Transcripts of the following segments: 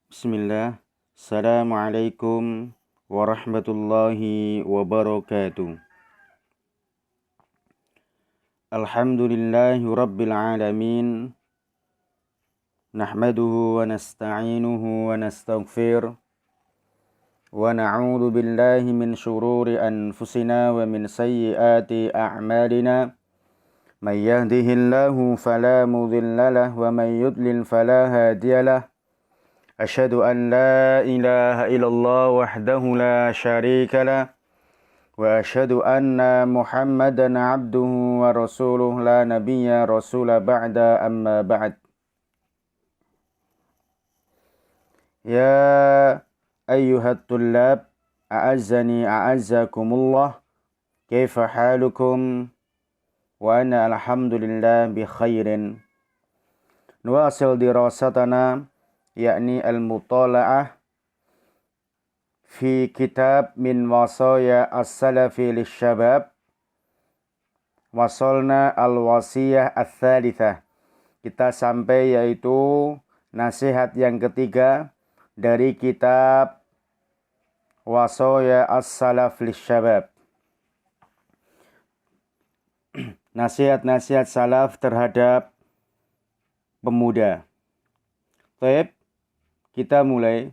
Bismillah. Assalamualaikum warahmatullahi wabarakatuh. Alhamdulillahi rabbil alamin. Nahmaduhu wa nasta'inuhu wa nastaghfir. Wa na'udzu billahi min syururi anfusina wa min sayyiati a'malina. May yahdihillahu fala mudilla lahu wa may yudlil fala hadiya lahu. Asyhadu an la ilaha illallah wahdahu la syarika lah wa asyhadu anna Muhammadan abduhu wa rasuluh la nabiyya rasula ba'da amma ba'd. Ya ayyuhat tullab a'azzani a'azzakumullah, kaifa halukum wa ana alhamdulillah bi khairin. Nuwasil dirasatana yakni al-mutala'ah fi kitab min wasaya as-salafi lisyabab. Wasolna al-wasiyah ats-tsalitsah. Kita sampai yaitu nasihat yang ketiga dari kitab wasaya as-salaf lisyabab. Nasihat-nasihat salaf terhadap pemuda. Baik, kita mulai.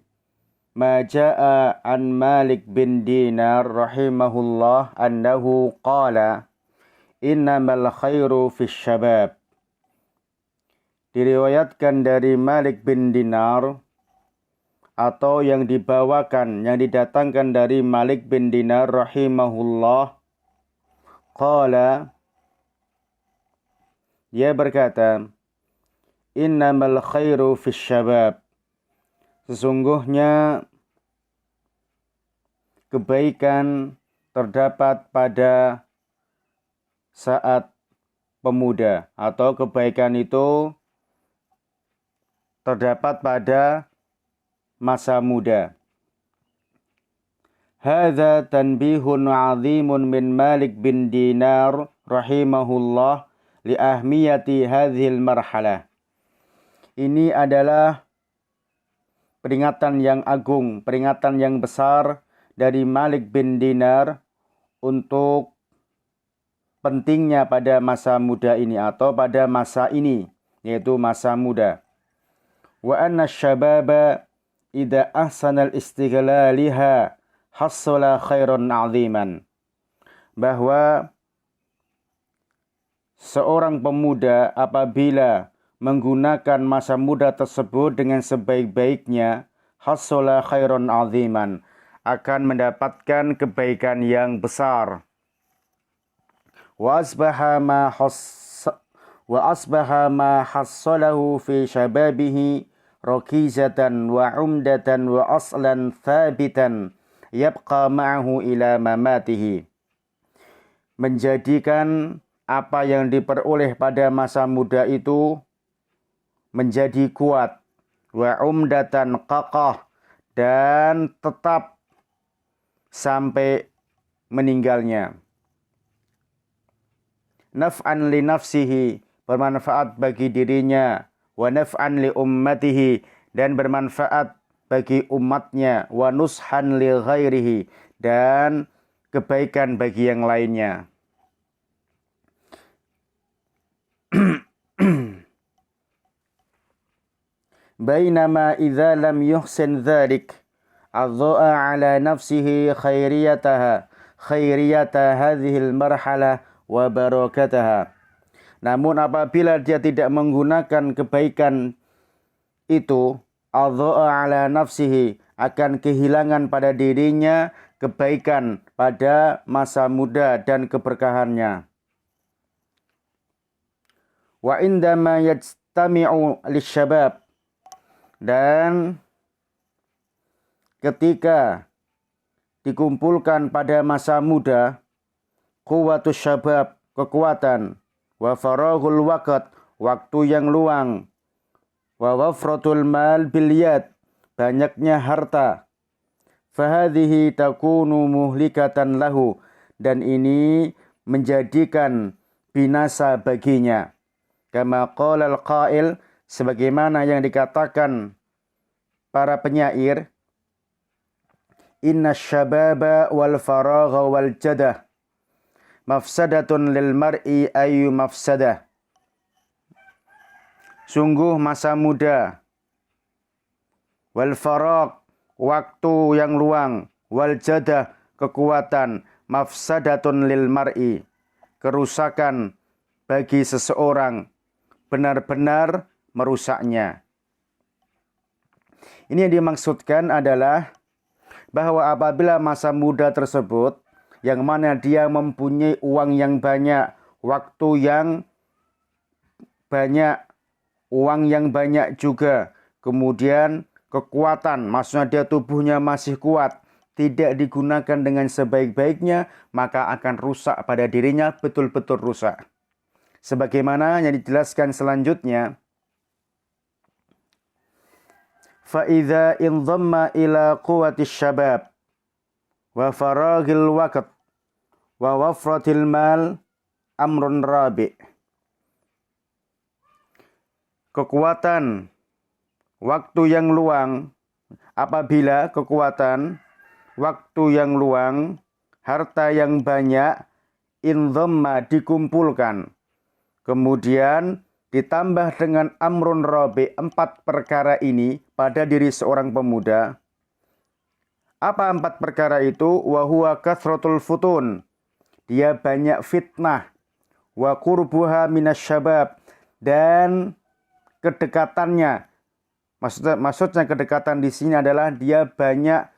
Ma jaa an Malik bin Dinar rahimahullah annahu qala innamal khairu fis syabab. Diriwayatkan dari Malik bin Dinar atau yang dibawakan, yang didatangkan dari Malik bin Dinar rahimahullah, qala, dia berkata, innamal khairu fis syabab. Sesungguhnya kebaikan terdapat pada saat pemuda, atau kebaikan itu terdapat pada masa muda. Hadza tanbihun 'azimun min Malik bin Dinar rahimahullah li ahmiyati hadhil marhalah. Ini adalah peringatan yang agung, peringatan yang besar dari Malik bin Dinar untuk pentingnya pada masa muda ini atau pada masa ini, yaitu masa muda. Wa anna syababa idza ahsana al-istighlaliha hassala khairan 'aziman. Bahwa seorang pemuda apabila menggunakan masa muda tersebut dengan sebaik-baiknya, hassala khairan 'aziman, akan mendapatkan kebaikan yang besar. Wa asbaha ma hassalahu fi syababihi rakizatan wa umdatan wa aslan thabitan yabqa ma'ahu ila mamatihi. Menjadikan apa yang diperoleh pada masa muda itu menjadi kuat, wa umdatan qaqah, dan tetap sampai meninggalnya. Naf'an li nafsihi, bermanfaat bagi dirinya, wa naf'an li ummatihi, dan bermanfaat bagi umatnya, wa nushan li ghairihi, dan kebaikan bagi yang lainnya. Bainama idza lam yuhsin dzalik adza'a ala nafsihi khairiyata hadhihi al-marhalah wa barakataha. Namun apabila dia tidak menggunakan kebaikan itu, adza'a ala nafsihi, akan kehilangan pada dirinya kebaikan pada masa muda dan keberkahannya. Wa indama yajtami'u lisyabab, dan ketika dikumpulkan pada masa muda, quwwatus syabab, kekuatan, wa faraghul waqt, waktu yang luang, wa wafratul mal bil yad, banyaknya harta, fahadhihi takunu muhlikatan lahu, dan ini menjadikan binasa baginya. Kama qala al-qail, sebagaimana yang dikatakan para penyair, inna syababa wal faragha wal jadah mafsadatun lil mar'i ayu mafsadah. Sungguh masa muda, wal faragh, waktu yang luang, wal jadah, kekuatan, mafsadatun lil mar'i, kerusakan bagi seseorang, benar-benar merusaknya. Ini yang dimaksudkan adalah bahwa apabila masa muda tersebut, yang mana dia mempunyai uang yang banyak, waktu yang banyak, uang yang banyak juga, kemudian kekuatan, maksudnya dia tubuhnya masih kuat, tidak digunakan dengan sebaik-baiknya, maka akan rusak pada dirinya, betul-betul rusak. Sebagaimana yang dijelaskan selanjutnya, فَإِذَا إِنْضَمَّ إِلَى قُوَّةِ الشَّبَابِ وَفَرَاغِ الْوَقْتِ وَوَفْرَةِ الْمَالِ أَمْرٌ رَابِعٌ. Kekuatan, waktu yang luang, apabila kekuatan, waktu yang luang, harta yang banyak, indhamma, dikumpulkan, kemudian ditambah dengan amrun rabi, 4 perkara ini pada diri seorang pemuda. Apa 4 perkara itu? Wa huwa kathratul futun, dia banyak fitnah, wa qurbuha minasyabab, dan kedekatannya, maksudnya kedekatan di sini adalah dia banyak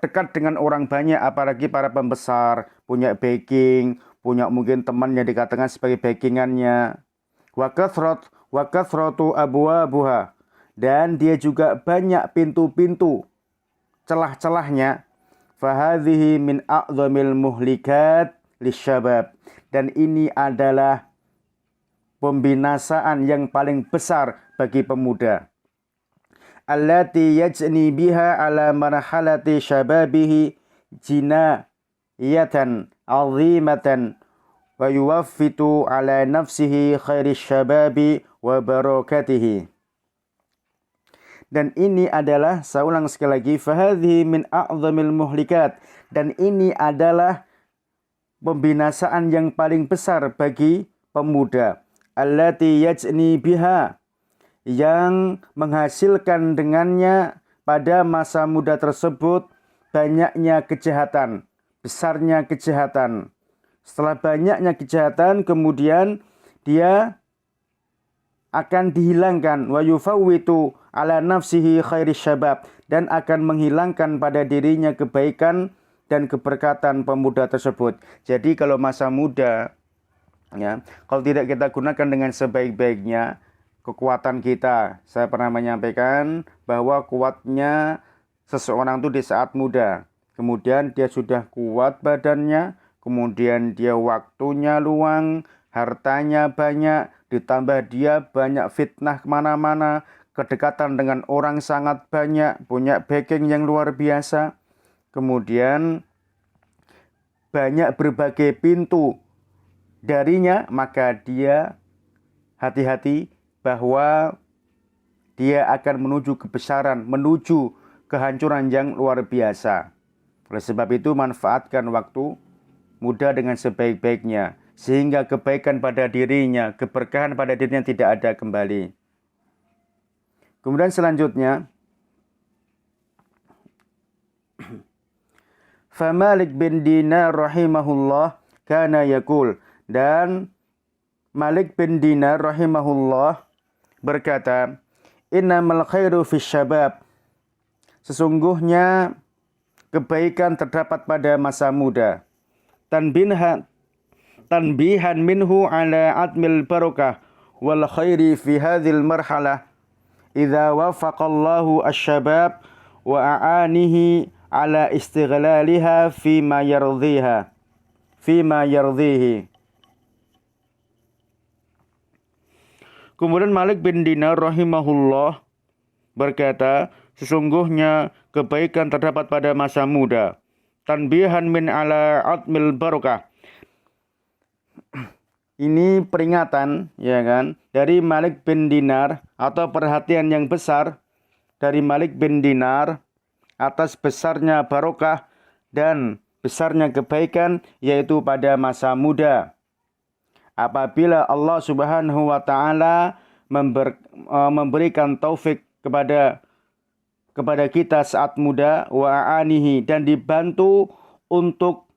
dekat dengan orang banyak, apalagi para pembesar, punya backing, punya mungkin teman yang dikatakan sebagai backingannya. Wa kathratu abwabuha, dan dia juga banyak pintu-pintu, celah-celahnya. Fahadhihi min a'dhamil muhlikat lisyabab, dan ini adalah pembinasaan yang paling besar bagi pemuda. Allati yajni biha ala marhalati syababihi jinayatan azimatan wa yuwaffitu ala nafsihi khairis syababi wa barakatihi. Dan ini adalah, saya ulang sekali lagi, fahadhi min a'zamil muhlikat, dan ini adalah pembinasaan yang paling besar bagi pemuda. Allati yajni biha, yang menghasilkan dengannya pada masa muda tersebut banyaknya kejahatan, besarnya kejahatan. Setelah banyaknya kejahatan, kemudian dia akan dihilangkan, wa yufawwitu ala nafsihi khairis syabab, dan akan menghilangkan pada dirinya kebaikan dan keberkatan pemuda tersebut. Jadi kalau masa muda, ya, kalau tidak kita gunakan dengan sebaik-baiknya, kekuatan kita, saya pernah menyampaikan bahwa kuatnya seseorang itu di saat muda, kemudian dia sudah kuat badannya, kemudian dia waktunya luang, hartanya banyak, ditambah dia banyak fitnah kemana-mana, kedekatan dengan orang sangat banyak, punya backing yang luar biasa, kemudian banyak berbagai pintu darinya, maka dia hati-hati bahwa dia akan menuju kebesaran, menuju kehancuran yang luar biasa. Oleh sebab itu, manfaatkan waktu muda dengan sebaik-baiknya, sehingga kebaikan pada dirinya, keberkahan pada dirinya tidak ada kembali. Kemudian selanjutnya, Famalik bin Dinar rahimahullah kana yakul, dan Malik bin Dinar rahimahullah berkata, innamal khairu fis syabab, sesungguhnya kebaikan terdapat pada masa muda. Tanbihan minhu ala admil barakah wal khairi fi hadhil marhalah idza wafaqallahu asy-syabab wa a'anihi ala istighlaliha fima yardhihi. Kemudian Malik bin Dinar rahimahullah berkata, sesungguhnya kebaikan terdapat pada masa muda. Tanbihan min ala admil barakah. Ini peringatan, ya kan, dari Malik bin Dinar, atau perhatian yang besar dari Malik bin Dinar atas besarnya barokah dan besarnya kebaikan yaitu pada masa muda. Apabila Allah Subhanahu wa taala memberikan taufik kepada kita saat muda wa anihi dan dibantu untuk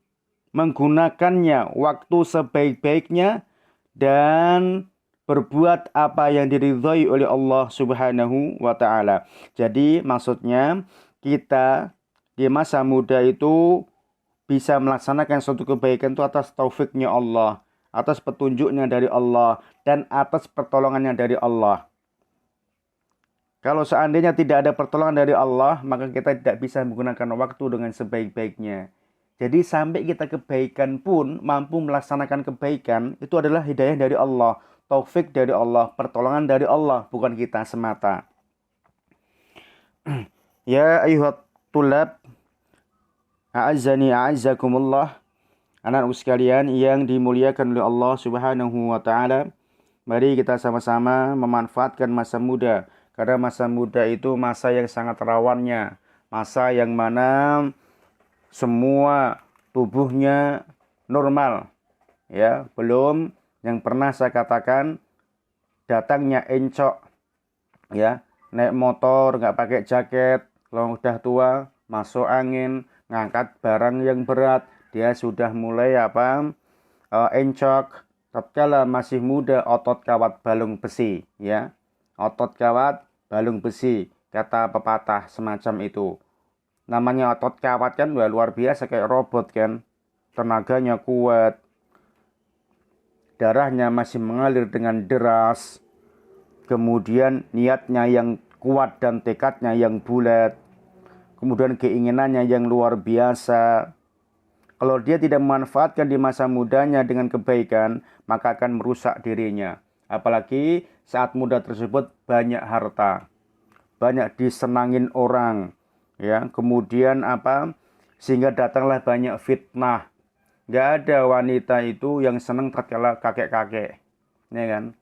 menggunakannya waktu sebaik-baiknya dan berbuat apa yang diridhai oleh Allah Subhanahu wa taala. Jadi maksudnya kita di masa muda itu bisa melaksanakan suatu kebaikan itu atas taufiknya Allah, atas petunjuknya dari Allah, dan atas pertolongannya dari Allah. Kalau seandainya tidak ada pertolongan dari Allah, maka kita tidak bisa menggunakan waktu dengan sebaik-baiknya. Jadi sampai kita kebaikan pun mampu melaksanakan kebaikan, itu adalah hidayah dari Allah, taufik dari Allah, pertolongan dari Allah, bukan kita semata. Ya ayuhat tulab, a'azzani a'azzakumullah, anak-anak sekalian yang dimuliakan oleh Allah Subhanahu wa taala. Mari kita sama-sama memanfaatkan masa muda, karena masa muda itu masa yang sangat rawannya, masa yang mana semua tubuhnya normal, ya, belum yang pernah saya katakan datangnya encok, ya, naik motor nggak pakai jaket, kalau udah tua masuk angin, ngangkat barang yang berat, dia sudah mulai encok. Tatkala masih muda otot kawat balung besi, ya, otot kawat balung besi, kata pepatah semacam itu. Namanya otot kawat kan luar biasa, kayak robot kan, tenaganya kuat, darahnya masih mengalir dengan deras, kemudian niatnya yang kuat dan tekadnya yang bulat, kemudian keinginannya yang luar biasa. Kalau dia tidak memanfaatkan di masa mudanya dengan kebaikan, maka akan merusak dirinya. Apalagi saat muda tersebut banyak harta, banyak disenangin orang, ya, kemudian sehingga datanglah banyak fitnah. Gak ada wanita itu yang senang tatkala kakek-kakek, ya kan?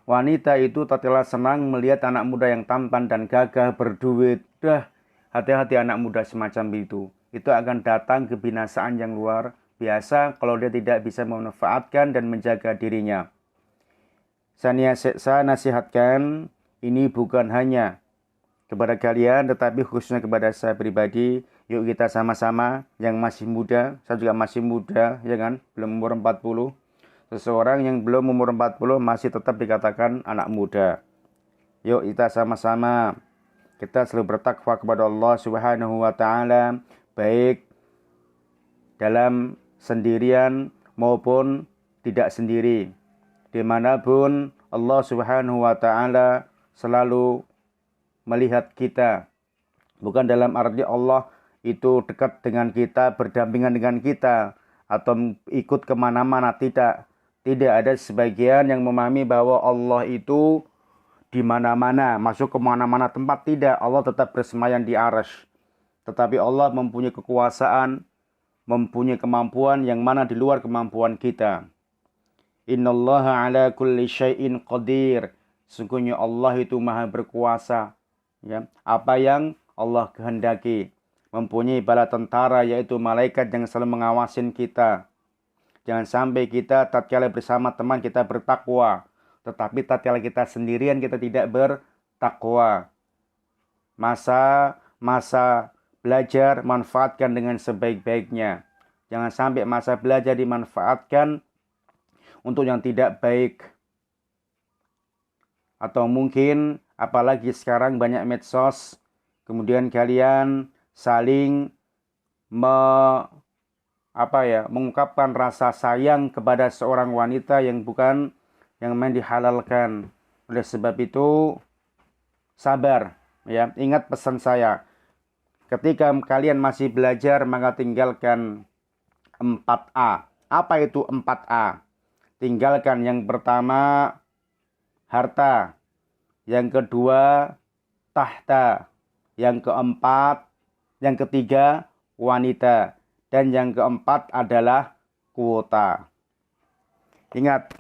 Wanita itu tatkala senang melihat anak muda yang tampan dan gagah, berduit. Dah, hati-hati anak muda semacam itu. Itu akan datang kebinasaan yang luar biasa kalau dia tidak bisa memanfaatkan dan menjaga dirinya. Saya nasihatkan, ini bukan hanya kepada kalian, tetapi khususnya kepada saya pribadi. Yuk kita sama-sama yang masih muda, saya juga masih muda, ya kan, belum umur 40. Seseorang yang belum umur 40 masih tetap dikatakan anak muda. Yuk kita sama-sama, kita selalu bertakwa kepada Allah Subhanahu wa taala, baik dalam sendirian maupun tidak sendiri. Dimanapun Allah Subhanahu wa ta'ala selalu melihat kita. Bukan dalam arti Allah itu dekat dengan kita, berdampingan dengan kita, atau ikut kemana-mana. Tidak. Tidak ada sebagian yang memahami bahwa Allah itu di mana-mana, masuk ke mana-mana tempat. Tidak. Allah tetap bersemayam di arsy. Tetapi Allah mempunyai kekuasaan, mempunyai kemampuan yang mana di luar kemampuan kita. Innallaha ala kulli syai'in qadir. Sungguhnya Allah itu maha berkuasa, ya. Apa yang Allah kehendaki. Mempunyai bala tentara, yaitu malaikat yang selalu mengawasin kita. Jangan sampai kita tatkala bersama teman kita bertakwa, tetapi tatkala kita sendirian kita tidak bertakwa. Masa belajar manfaatkan dengan sebaik-baiknya. Jangan sampai masa belajar dimanfaatkan untuk yang tidak baik. Atau mungkin apalagi sekarang banyak medsos, kemudian kalian saling mengungkapkan rasa sayang kepada seorang wanita yang bukan yang main dihalalkan. Oleh sebab itu sabar, ya. Ingat pesan saya. Ketika kalian masih belajar, maka tinggalkan 4A. Apa itu 4A? Tinggalkan yang pertama, harta. Yang kedua, tahta. Yang ketiga, wanita. Dan yang keempat adalah kuota. Ingat,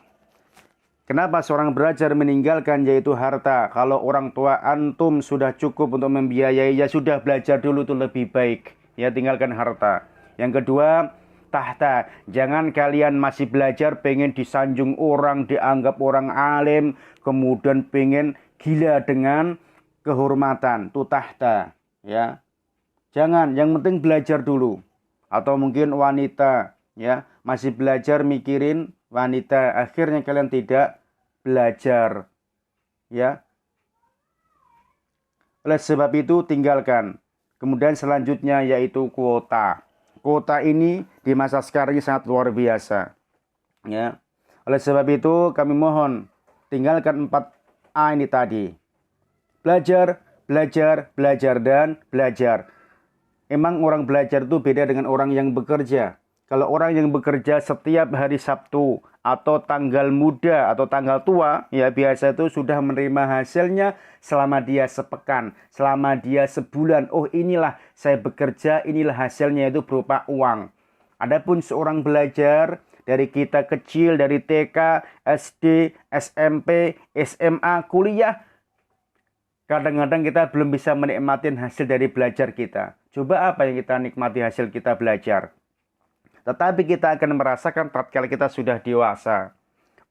Kenapa seorang belajar meninggalkan yaitu harta? Kalau orang tua antum sudah cukup untuk membiayai, ya sudah belajar dulu itu lebih baik. Ya tinggalkan harta. Yang kedua, tahta. Jangan kalian masih belajar pengen disanjung orang, dianggap orang alim, kemudian pengen gila dengan kehormatan. Itu tahta. Ya. Jangan, yang penting belajar dulu. Atau mungkin wanita, ya, masih belajar mikirin wanita, akhirnya kalian tidak belajar, ya. Oleh sebab itu tinggalkan. Kemudian selanjutnya yaitu kuota. Kuota ini di masa sekarang ini sangat luar biasa, ya. Oleh sebab itu kami mohon tinggalkan 4A ini tadi. Belajar, belajar, belajar, dan belajar. Emang orang belajar itu beda dengan orang yang bekerja. Kalau orang yang bekerja setiap hari Sabtu atau tanggal muda atau tanggal tua, ya biasa itu sudah menerima hasilnya selama dia sepekan, selama dia sebulan. Oh inilah saya bekerja, inilah hasilnya itu berupa uang. Adapun seorang belajar dari kita kecil, dari TK, SD, SMP, SMA, kuliah, kadang-kadang kita belum bisa menikmati hasil dari belajar kita. Coba apa yang kita nikmati hasil kita belajar. Tetapi kita akan merasakan tatkala kita sudah dewasa.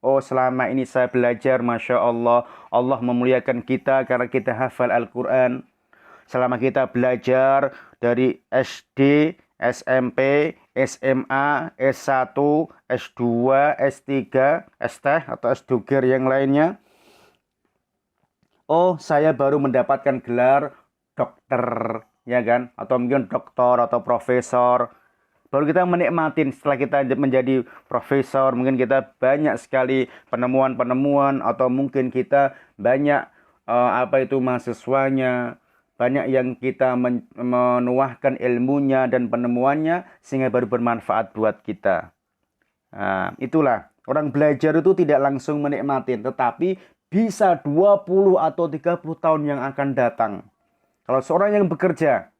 Oh selama ini saya belajar, Masya Allah. Allah memuliakan kita karena kita hafal Al-Quran. Selama kita belajar dari SD, SMP, SMA, S1, S2, S3, STeh atau S2 yang lainnya. Oh saya baru mendapatkan gelar dokter, ya kan, atau mungkin doktor atau profesor. Baru kita menikmatin setelah kita menjadi profesor, mungkin kita banyak sekali penemuan-penemuan atau mungkin kita banyak mahasiswanya, banyak yang kita menuahkan ilmunya dan penemuannya sehingga baru bermanfaat buat kita. Nah, itulah orang belajar itu tidak langsung menikmatin, tetapi bisa 20 atau 30 tahun yang akan datang. Kalau seorang yang bekerja,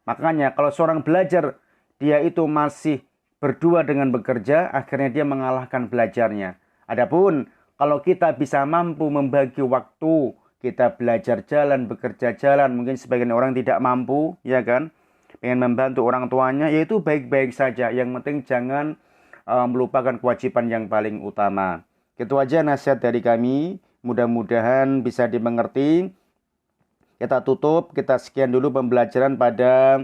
makanya kalau seorang belajar, dia itu masih berdua dengan bekerja, akhirnya dia mengalahkan belajarnya. Adapun kalau kita bisa mampu membagi waktu, kita belajar jalan, bekerja jalan, mungkin sebagian orang tidak mampu, ya kan? Pengen membantu orang tuanya, yaitu baik-baik saja. Yang penting jangan melupakan kewajiban yang paling utama. Itu aja nasihat dari kami. Mudah-mudahan bisa dimengerti. Kita tutup, kita sekian dulu pembelajaran pada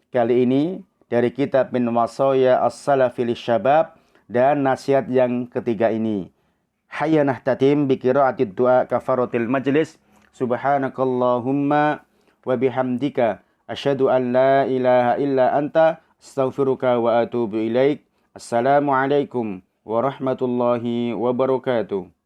kali ini dari kitab Min Wasaya As-Salafi Lisyabab dan nasihat yang ketiga ini. Hayya nahtatim bi qiraatid du'a kafaratil majlis. Subhanakallahumma wa bihamdika asyhadu an la ilaha illa anta astaghfiruka wa atubu ilaik. Assalamualaikum warahmatullahi wabarakatuh.